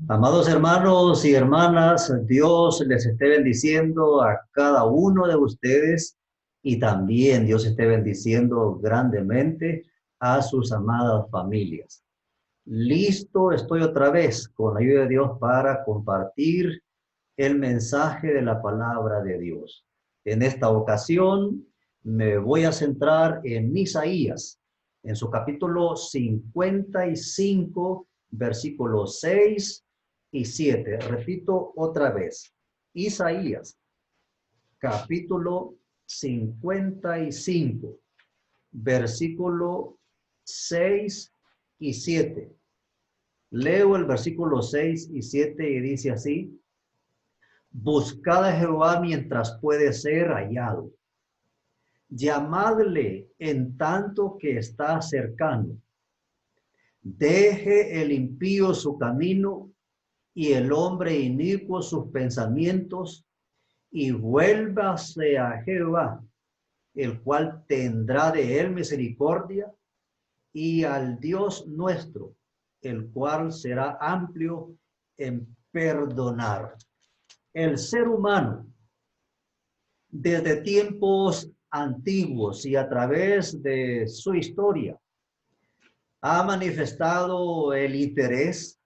Amados hermanos y hermanas, Dios les esté bendiciendo a cada uno de ustedes y también Dios esté bendiciendo grandemente a sus amadas familias. Listo, estoy otra vez con la ayuda de Dios para compartir el mensaje de la palabra de Dios. En esta ocasión me voy a centrar en Isaías, en su capítulo 55, versículos 6 y 7. Repito otra vez, Isaías, capítulo 55, versículo 6 y 7. Leo el versículo 6 y 7 y dice así: Buscad a Jehová mientras puede ser hallado. Llamadle en tanto que está cercano. Deje el impío su camino y el hombre inicuo sus pensamientos, y vuélvase a Jehová, el cual tendrá de él misericordia, y al Dios nuestro, el cual será amplio en perdonar. El ser humano, desde tiempos antiguos y a través de su historia, ha manifestado el interés,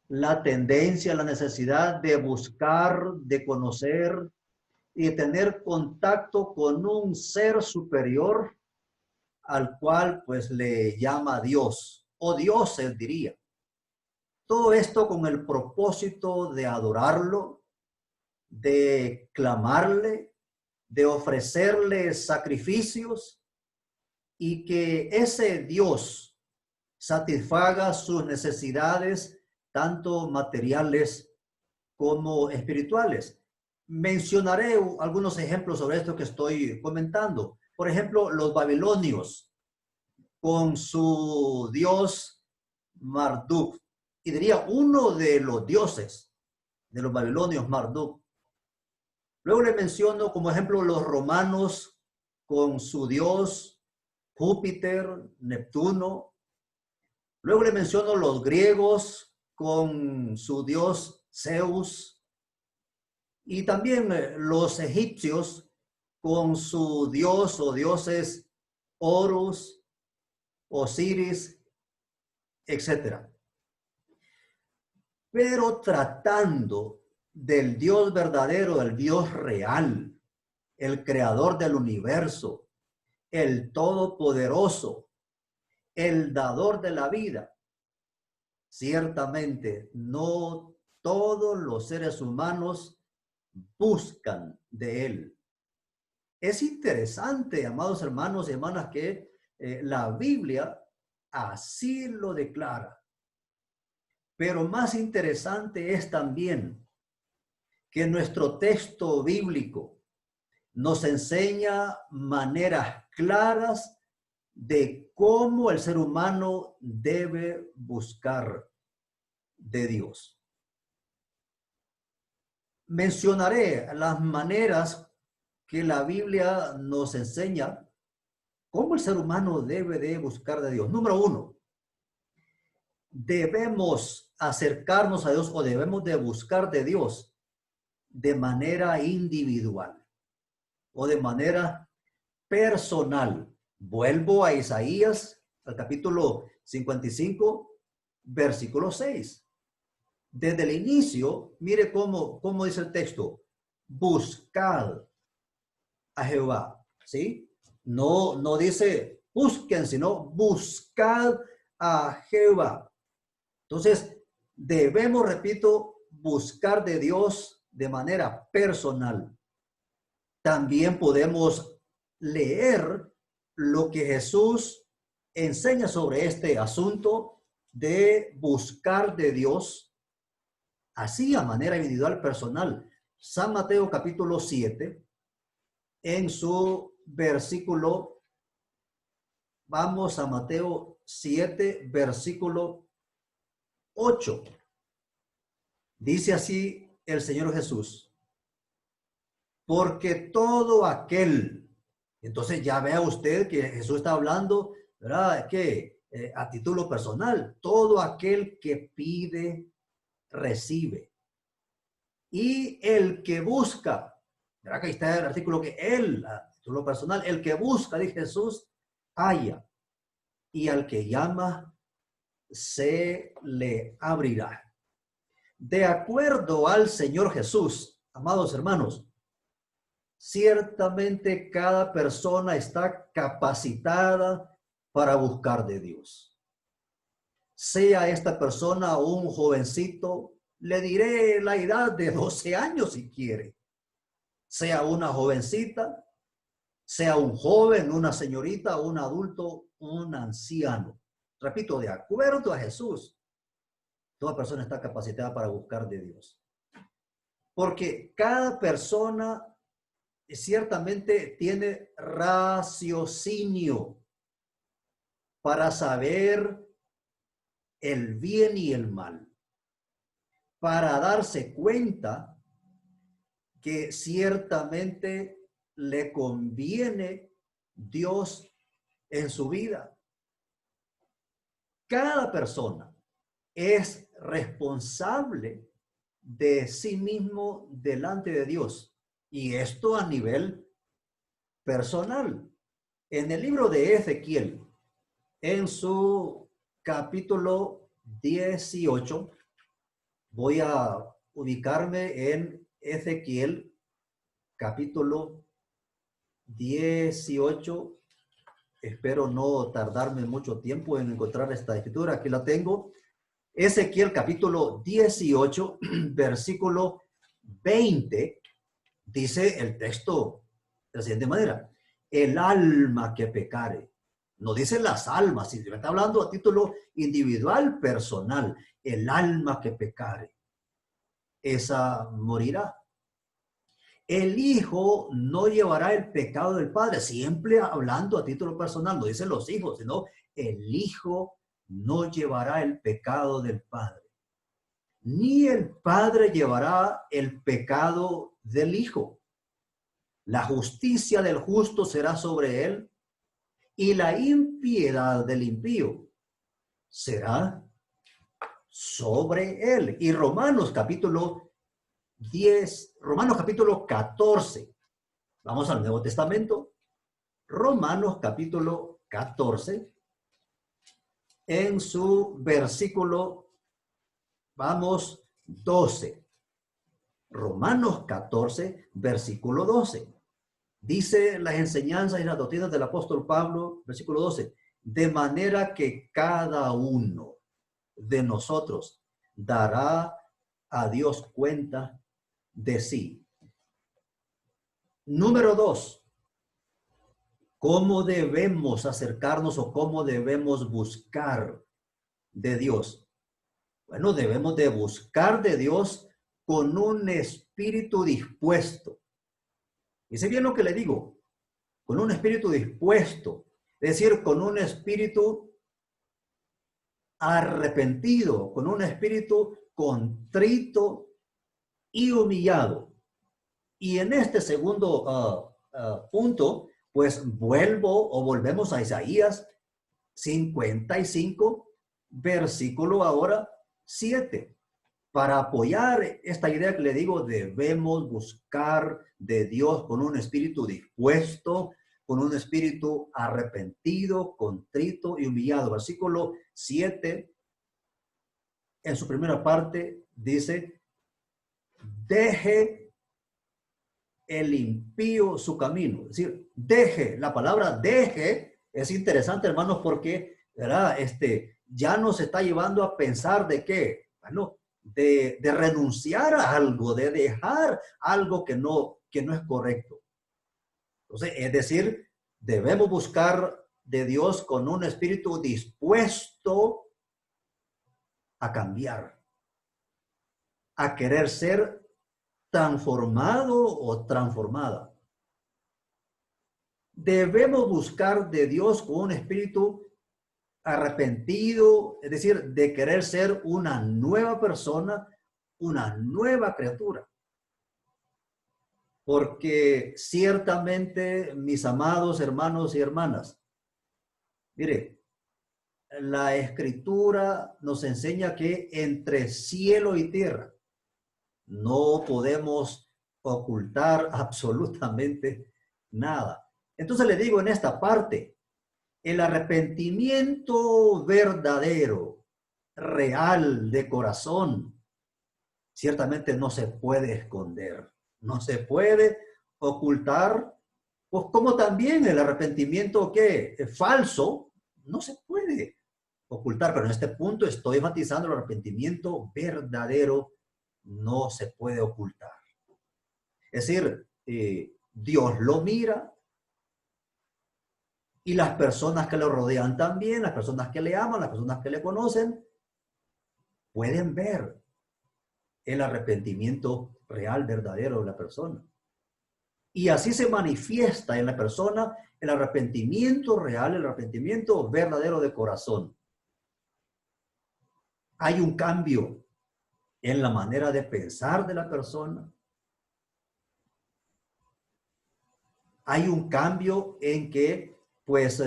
la tendencia, la necesidad de buscar, de conocer y de tener contacto con un ser superior al cual pues le llama Dios o dioses diría. Todo esto con el propósito de adorarlo, de clamarle, de ofrecerle sacrificios y que ese Dios satisfaga sus necesidades, tanto materiales como espirituales. Mencionaré algunos ejemplos sobre esto que estoy comentando. Por ejemplo, los babilonios con su dios Marduk, y diría uno de los dioses de los babilonios, Marduk. Luego le menciono como ejemplo los romanos con su dios Júpiter, Neptuno. Luego le menciono los griegos con su dios Zeus y también los egipcios con su dios o dioses Horus, Osiris, etcétera. Pero tratando del Dios verdadero, del Dios real, el creador del universo, el todopoderoso, el dador de la vida. Ciertamente, no todos los seres humanos buscan de él. Es interesante, amados hermanos y hermanas, que la Biblia así lo declara. Pero más interesante es también que nuestro texto bíblico nos enseña maneras claras de cómo el ser humano debe buscar de Dios. Mencionaré las maneras que la Biblia nos enseña cómo el ser humano debe de buscar de Dios. Número uno, debemos acercarnos a Dios o debemos de buscar de Dios de manera individual o de manera personal. Vuelvo a Isaías, al capítulo 55, versículo 6. Desde el inicio, mire cómo dice el texto: buscad a Jehová, ¿sí? No dice busquen, sino buscad a Jehová. Entonces, debemos, repito, buscar de Dios de manera personal. También podemos leer lo que Jesús enseña sobre este asunto de buscar de Dios, así a manera individual, personal. San Mateo capítulo 7, en su versículo, vamos a Mateo 7, versículo 8. Dice así el Señor Jesús: porque todo aquel, entonces ya vea usted que Jesús está hablando, ¿verdad? Que a título personal, todo aquel que pide, recibe. Y el que busca, verá que ahí está el artículo que él, a título personal, el que busca, dice Jesús, halla. Y al que llama, se le abrirá. De acuerdo al Señor Jesús, amados hermanos, ciertamente cada persona está capacitada para buscar de Dios. Sea esta persona un jovencito, le diré la edad de 12 años si quiere. Sea una jovencita, sea un joven, una señorita, un adulto, un anciano. Repito, de acuerdo a Jesús, toda persona está capacitada para buscar de Dios. Porque cada persona ciertamente tiene raciocinio para saber el bien y el mal, para darse cuenta que ciertamente le conviene Dios en su vida. Cada persona es responsable de sí mismo delante de Dios, y esto a nivel personal. En el libro de Ezequiel, en su capítulo 18, voy a ubicarme en Ezequiel, capítulo 18. Espero no tardarme mucho tiempo en encontrar esta escritura. Aquí la tengo. Ezequiel, capítulo 18, versículo 20, dice el texto de la siguiente manera: el alma que pecare. No dice las almas, si me está hablando a título individual, personal. El alma que pecare, esa morirá. El hijo no llevará el pecado del padre, siempre hablando a título personal, no dicen los hijos, sino el hijo no llevará el pecado del padre, ni el padre llevará el pecado del hijo. La justicia del justo será sobre él, y la impiedad del impío será sobre él. Y Romanos capítulo 10, Romanos capítulo 14. Vamos al Nuevo Testamento. Romanos capítulo 14. En su versículo, vamos, 12. Romanos 14, versículo 12. Dice las enseñanzas y las doctrinas del apóstol Pablo, versículo 12. De manera que cada uno de nosotros dará a Dios cuenta de sí. Número 2. ¿Cómo debemos acercarnos o cómo debemos buscar de Dios? Bueno, debemos de buscar de Dios con un espíritu dispuesto. Dice bien lo que le digo, con un espíritu dispuesto, es decir, con un espíritu arrepentido, con un espíritu contrito y humillado. Y en este segundo punto, pues volvemos a Isaías 55, versículo ahora 7. Para apoyar esta idea que le digo, debemos buscar de Dios con un espíritu dispuesto, con un espíritu arrepentido, contrito y humillado. Versículo 7, en su primera parte, dice: deje el impío su camino. Es decir, deje, la palabra deje es interesante, hermanos, porque, ¿verdad? Ya nos está llevando a pensar de qué, bueno, de renunciar a algo, de dejar algo que no es correcto. Entonces, es decir, debemos buscar de Dios con un espíritu dispuesto a cambiar, a querer ser transformado o transformada. Debemos buscar de Dios con un espíritu arrepentido, es decir, de querer ser una nueva persona, una nueva criatura. Porque ciertamente, mis amados hermanos y hermanas, mire, la Escritura nos enseña que entre cielo y tierra no podemos ocultar absolutamente nada. Entonces le digo en esta parte, el arrepentimiento verdadero, real, de corazón, ciertamente no se puede esconder, no se puede ocultar, pues como también el arrepentimiento que es falso, no se puede ocultar, pero en este punto estoy enfatizando el arrepentimiento verdadero, no se puede ocultar. Es decir, Dios lo mira y las personas que lo rodean también, las personas que le aman, las personas que le conocen, pueden ver el arrepentimiento real, verdadero de la persona. Y así se manifiesta en la persona el arrepentimiento real, el arrepentimiento verdadero de corazón. Hay un cambio en la manera de pensar de la persona. Hay un cambio en que, pues,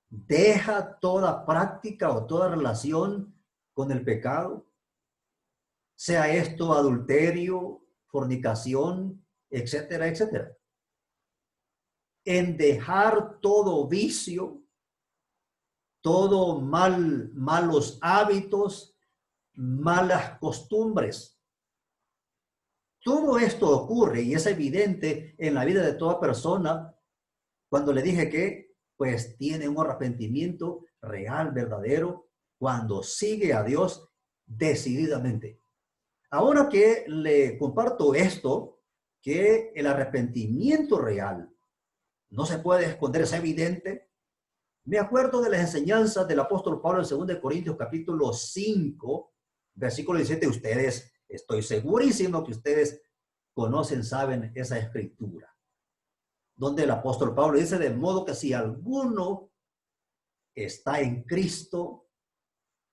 deja toda práctica o toda relación con el pecado, sea esto adulterio, fornicación, etcétera, etcétera. En dejar todo vicio, todo malos hábitos, malas costumbres. Todo esto ocurre y es evidente en la vida de toda persona cuando le dije que pues tiene un arrepentimiento real, verdadero, cuando sigue a Dios decididamente. Ahora que le comparto esto, que el arrepentimiento real no se puede esconder, es evidente. Me acuerdo de las enseñanzas del apóstol Pablo en 2 Corintios capítulo 5, versículo 17. Ustedes, estoy segurísimo que ustedes conocen, saben esa escritura, donde el apóstol Pablo dice, de modo que si alguno está en Cristo,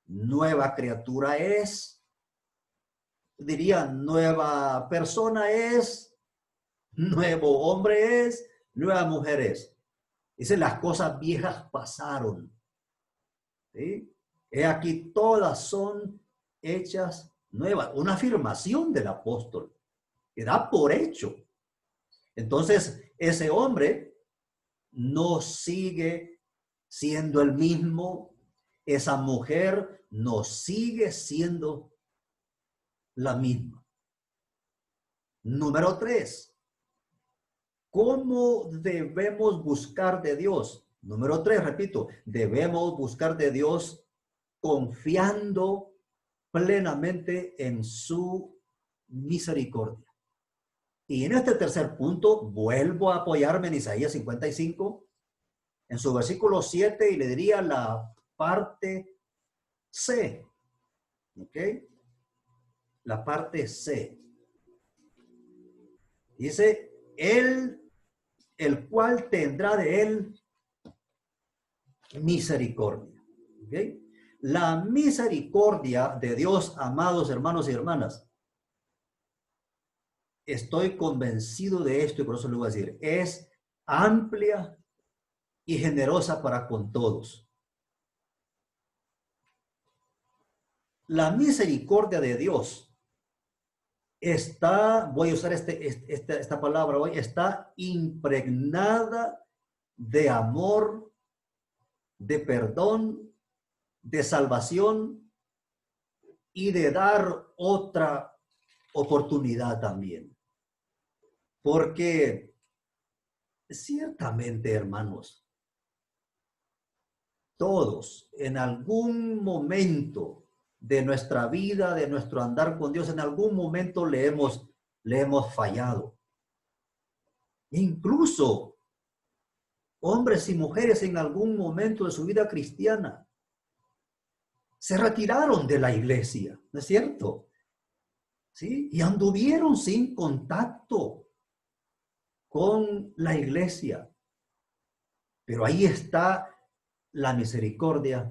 nueva criatura es, diría, nueva persona es, nuevo hombre es, nueva mujer es. Dice, las cosas viejas pasaron. ¿Sí? He aquí todas son hechas nuevas. Una afirmación del apóstol que da por hecho. Entonces, ese hombre no sigue siendo el mismo. Esa mujer no sigue siendo la misma. Número 3. ¿Cómo debemos buscar de Dios? Número 3, repito, debemos buscar de Dios confiando plenamente en su misericordia. Y en este tercer punto, vuelvo a apoyarme en Isaías 55, en su versículo 7, y le diría la parte C. ¿Ok? La parte C. Dice, el cual tendrá de él misericordia. ¿Okay? La misericordia de Dios, amados hermanos y hermanas, estoy convencido de esto y por eso lo voy a decir, es amplia y generosa para con todos. La misericordia de Dios está, voy a usar esta palabra hoy, está impregnada de amor, de perdón, de salvación y de dar otra oportunidad también. Porque ciertamente, hermanos, todos en algún momento de nuestra vida, de nuestro andar con Dios, en algún momento le hemos fallado. Incluso hombres y mujeres en algún momento de su vida cristiana se retiraron de la iglesia, ¿no es cierto? ¿Sí? Y anduvieron sin contacto con la iglesia. Pero ahí está la misericordia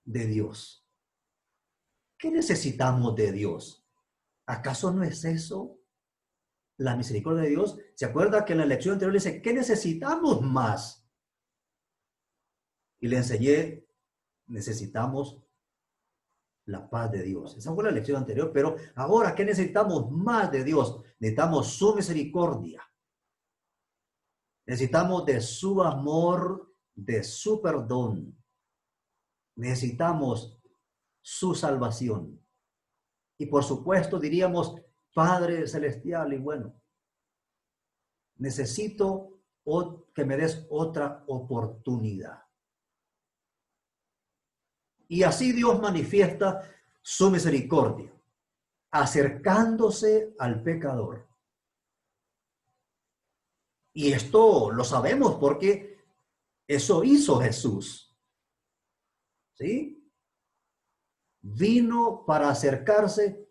de Dios. ¿Qué necesitamos de Dios? ¿Acaso no es eso la misericordia de Dios? ¿Se acuerda que en la lección anterior le dice, ¿qué necesitamos más? Y le enseñé necesitamos la paz de Dios. Esa fue la lección anterior, pero ahora, ¿qué necesitamos más de Dios? Necesitamos su misericordia. Necesitamos de su amor, de su perdón. Necesitamos su salvación. Y por supuesto diríamos, Padre Celestial, y bueno, necesito que me des otra oportunidad. Y así Dios manifiesta su misericordia, acercándose al pecador. Y esto lo sabemos porque eso hizo Jesús. ¿Sí? Vino para acercarse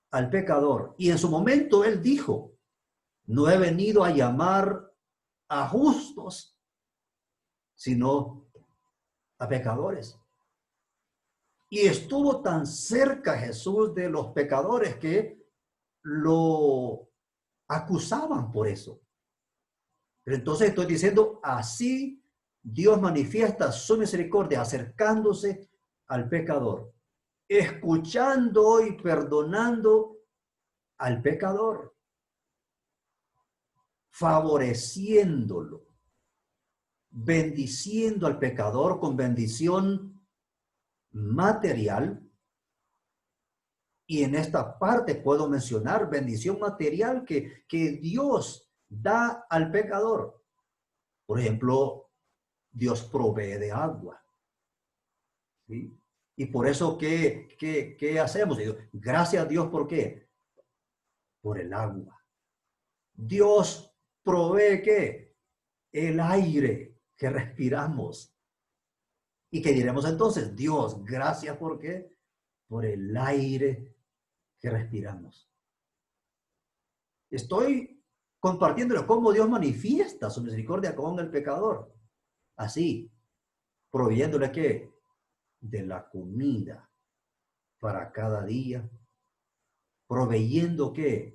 al pecador. Y en su momento él dijo, no he venido a llamar a justos, sino a pecadores. Y estuvo tan cerca Jesús de los pecadores que lo acusaban por eso. Pero entonces estoy diciendo, así Dios manifiesta su misericordia acercándose al pecador, escuchando y perdonando al pecador, favoreciéndolo, bendiciendo al pecador con bendición material. Y en esta parte puedo mencionar bendición material que Dios da al pecador. Por ejemplo, Dios provee de agua. ¿Sí? Y por eso, ¿qué hacemos? Gracias a Dios, ¿por qué? Por el agua. Dios provee, ¿qué? El aire que respiramos. ¿Y qué diremos entonces? Dios, gracias, ¿por qué? Por el aire que respiramos. Estoy compartiéndolo cómo Dios manifiesta su misericordia con el pecador. Así, proveyéndole ¿qué? De la comida para cada día, proveyendo ¿qué?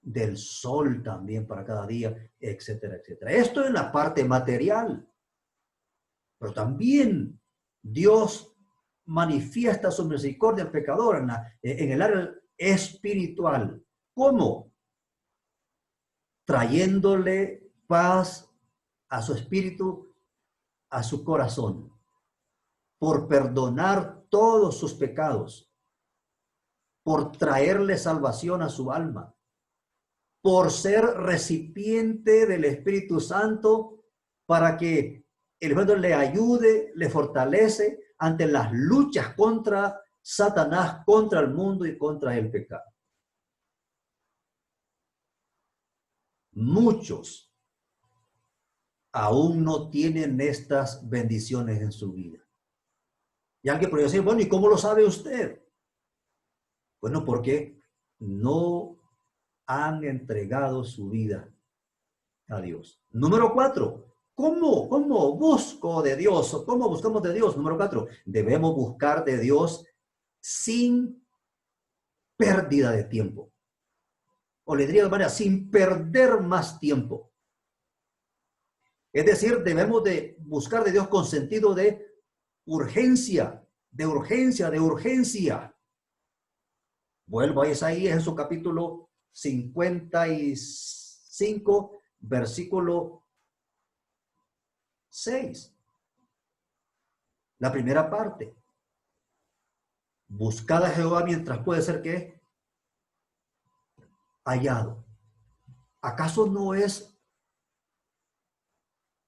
Del sol también para cada día, etcétera, etcétera. Esto es la parte material. Pero también Dios manifiesta su misericordia al pecador en el área espiritual. ¿Cómo? Trayéndole paz a su espíritu, a su corazón, por perdonar todos sus pecados, por traerle salvación a su alma, por ser recipiente del Espíritu Santo para que el Espíritu le ayude, le fortalece ante las luchas contra Satanás, contra el mundo y contra el pecado. Muchos aún no tienen estas bendiciones en su vida. Y alguien podría decir, bueno, ¿y cómo lo sabe usted? Bueno, porque no han entregado su vida a Dios. Número 4, ¿cómo busco de Dios? ¿O cómo buscamos de Dios? Número 4, debemos buscar de Dios sin pérdida de tiempo. O le diría de manera, sin perder más tiempo. Es decir, debemos de buscar de Dios con sentido de urgencia, de urgencia, de urgencia. Vuelvo a Isaías en su capítulo 55, versículo 6. La primera parte. Buscad a Jehová mientras puede ser que hallado. ¿Acaso no es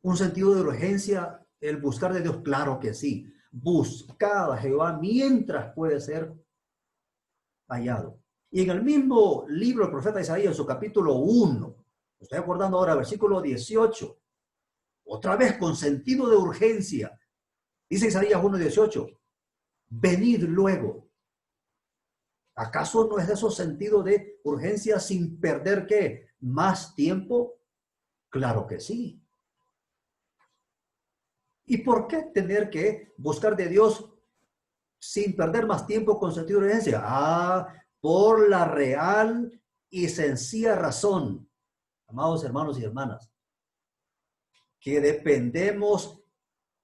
un sentido de urgencia el buscar de Dios? Claro que sí. Buscad a Jehová mientras puede ser hallado. Y en el mismo libro del profeta Isaías, en su capítulo 1, estoy acordando ahora, versículo 18, otra vez con sentido de urgencia, dice Isaías 1:18, venid luego. ¿Acaso no es de esos sentidos de urgencia sin perder qué? ¿Más tiempo? Claro que sí. ¿Y por qué tener que buscar de Dios sin perder más tiempo con sentido de urgencia? Por la real y sencilla razón, amados hermanos y hermanas, que dependemos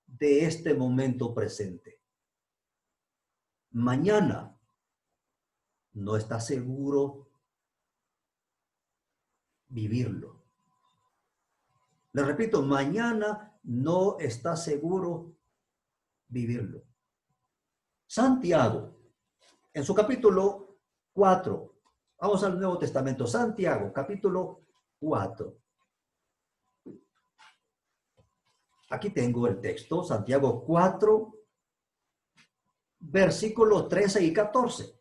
de este momento presente. mañana no está seguro vivirlo. Le repito, mañana no está seguro vivirlo. Santiago, en su capítulo 4, vamos al Nuevo Testamento, Santiago, capítulo 4. Aquí tengo el texto, Santiago 4, versículos 13 y 14.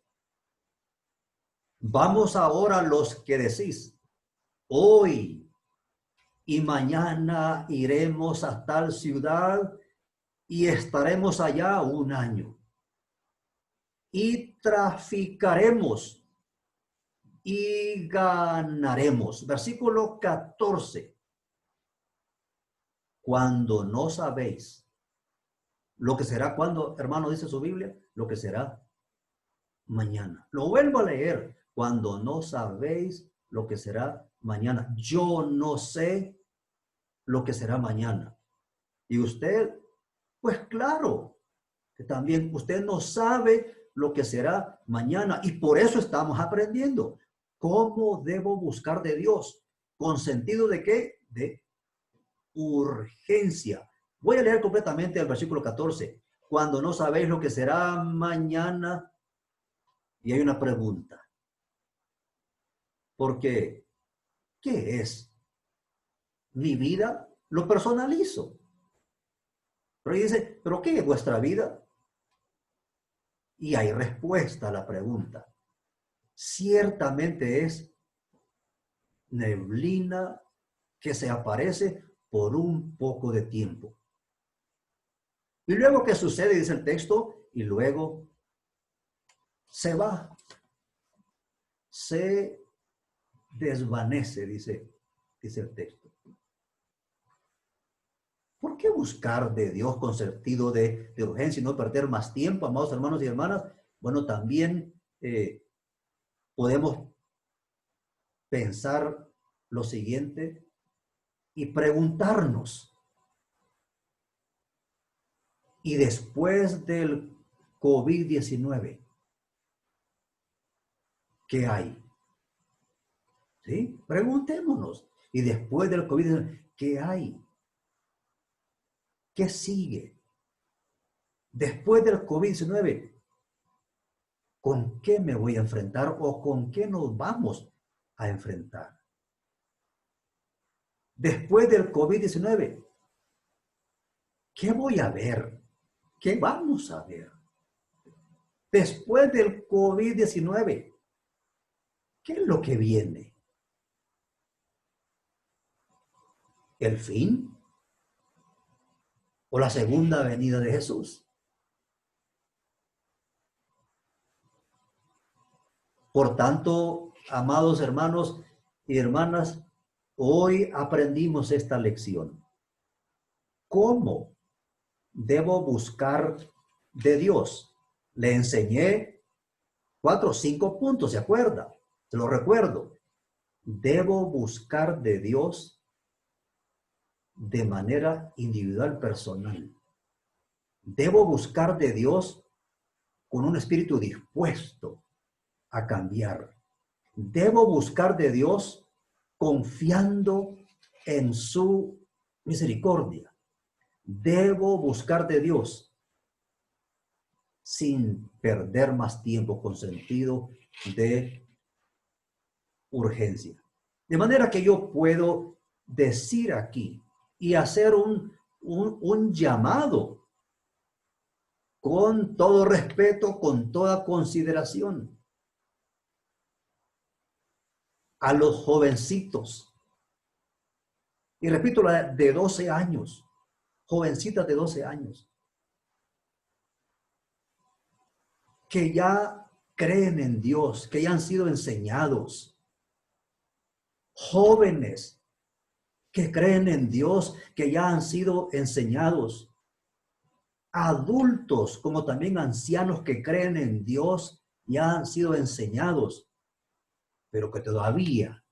Vamos ahora los que decís, hoy y mañana iremos a tal ciudad y estaremos allá un año. Y traficaremos y ganaremos. Versículo 14. Cuando no sabéis lo que será cuando, hermano, dice su Biblia, lo que será mañana. Lo vuelvo a leer. Cuando no sabéis lo que será mañana. Yo no sé lo que será mañana. Y usted, pues claro, que también usted no sabe lo que será mañana. Y por eso estamos aprendiendo. ¿Cómo debo buscar de Dios? ¿Con sentido de qué? De urgencia. Voy a leer completamente el versículo 14. Cuando no sabéis lo que será mañana. Y hay una pregunta. Porque, ¿qué es? Mi vida lo personalizo. Pero dice, ¿pero qué es vuestra vida? Y hay respuesta a la pregunta. Ciertamente es neblina que se aparece por un poco de tiempo. Y luego, ¿qué sucede? Dice el texto, y luego se va. Se desvanece, dice el texto. ¿Por qué buscar de Dios con sentido de urgencia y no perder más tiempo, amados hermanos y hermanas? Bueno, también podemos pensar lo siguiente y preguntarnos. Y después del COVID-19, ¿qué hay? ¿Sí? Preguntémonos. Y después del COVID-19, ¿qué hay? ¿Qué sigue? Después del COVID-19, ¿con qué me voy a enfrentar o con qué nos vamos a enfrentar? Después del COVID-19, ¿qué voy a ver? ¿Qué vamos a ver? Después del COVID-19, ¿qué es lo que viene? ¿El fin? ¿O la segunda venida de Jesús? Por tanto, amados hermanos y hermanas, hoy aprendimos esta lección. ¿Cómo debo buscar de Dios? Le enseñé 4 o 5 puntos, ¿se acuerda? Se lo recuerdo. Debo buscar de Dios de manera individual, personal. Debo buscar de Dios con un espíritu dispuesto a cambiar. Debo buscar de Dios confiando en su misericordia. Debo buscar de Dios sin perder más tiempo, con sentido de urgencia. De manera que yo puedo decir aquí y hacer un llamado con todo respeto, con toda consideración a los jovencitos. Y repito, la de 12 años, jovencitas de 12 años, que ya creen en Dios, que ya han sido enseñados. Jóvenes que creen en Dios, que ya han sido enseñados. Adultos, como también ancianos que creen en Dios, ya han sido enseñados, pero que todavía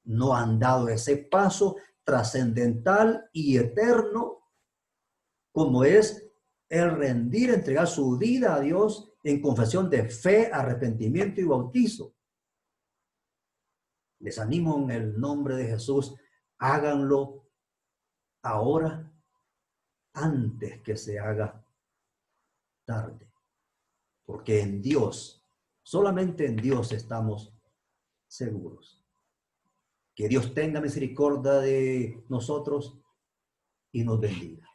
no han dado ese paso trascendental y eterno, como es el rendir, entregar su vida a Dios en confesión de fe, arrepentimiento y bautizo. Les animo en el nombre de Jesús, háganlo ahora antes que se haga tarde, porque en Dios, solamente en Dios estamos seguros. Que Dios tenga misericordia de nosotros y nos bendiga.